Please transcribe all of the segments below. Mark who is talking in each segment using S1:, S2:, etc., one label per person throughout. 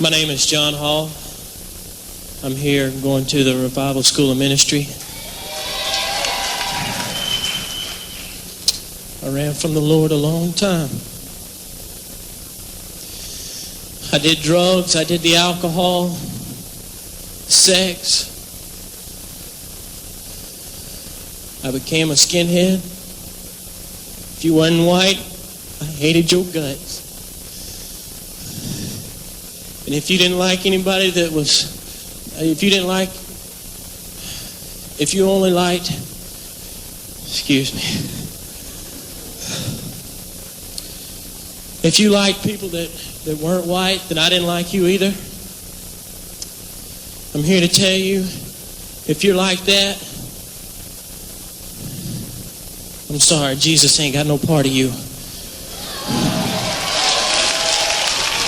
S1: My name is John Hall. I'm here going to the Revival School of Ministry. I ran from the Lord a long time. I did drugs, I did the alcohol, sex. I became a skinhead. If you wasn't white, I hated your guts. And if you didn't like anybody that was, if you only liked, excuse me, if you liked people that weren't white, then I didn't like you either. I'm here to tell you, if you're like that, I'm sorry, Jesus ain't got no part of you.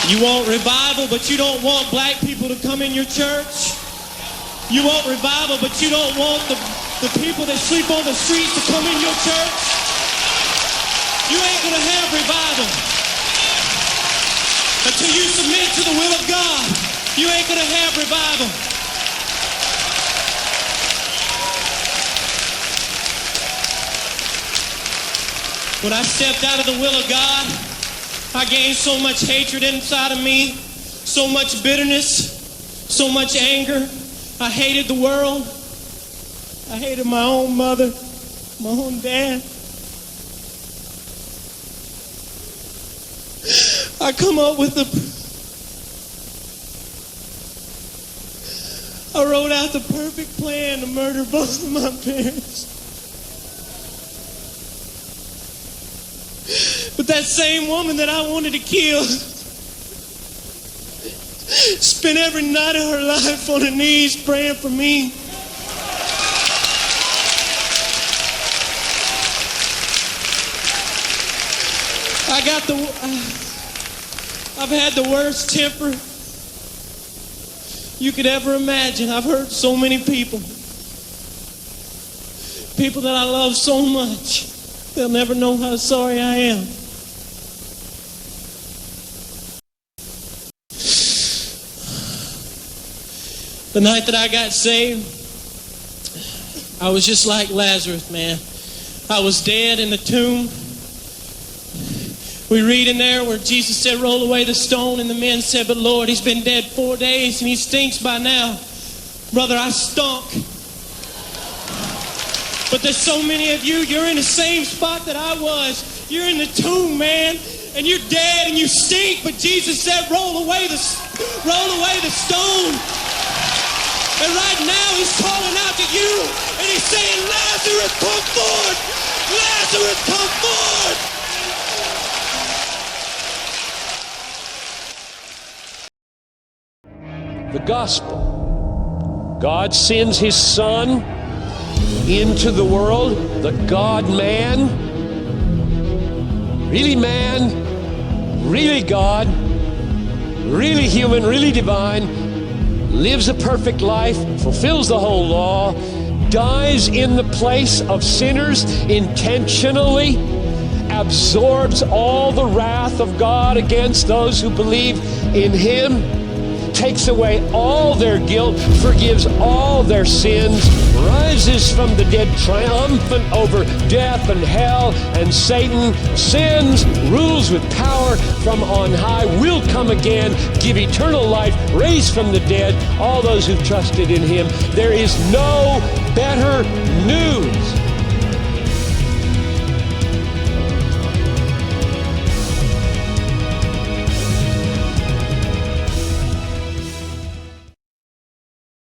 S1: You want revival, but you don't want black people to come in your church. You want revival, but you don't want the people that sleep on the streets to come in your church. You ain't going to have revival until you submit to the will of God. You ain't going to have revival. When I stepped out of the will of God, I gained so much hatred inside of me, so much bitterness, so much anger. I hated the world. I hated my own mother, my own dad. I come up with I wrote out the perfect plan to murder both of my parents. But that same woman that I wanted to kill spent every night of her life on her knees praying for me. I've had the worst temper you could ever imagine. I've hurt so many people. People that I love so much. They'll never know how sorry I am. The night that I got saved, I was just like Lazarus, man. I was dead in the tomb. We read in there where Jesus said, roll away the stone, and the men said, but Lord, he's been dead 4 days and he stinks by now. Brother, I stunk. But there's so many of you, you're in the same spot that I was. You're in the tomb, man, and you're dead and you stink, but Jesus said, roll away the stone. And right now he's calling out to you and he's saying, Lazarus, come forth! Lazarus, come forth!
S2: The gospel. God sends his Son into the world, the God-man, really man, really God, really human, really divine, lives a perfect life, fulfills the whole law, dies in the place of sinners intentionally, absorbs all the wrath of God against those who believe in him, takes away all their guilt, forgives all their sins, rises from the dead triumphant over death and hell and Satan, sins, rules with power from on high, will come again, give eternal life, raise from the dead all those who trusted in him. There is no better news.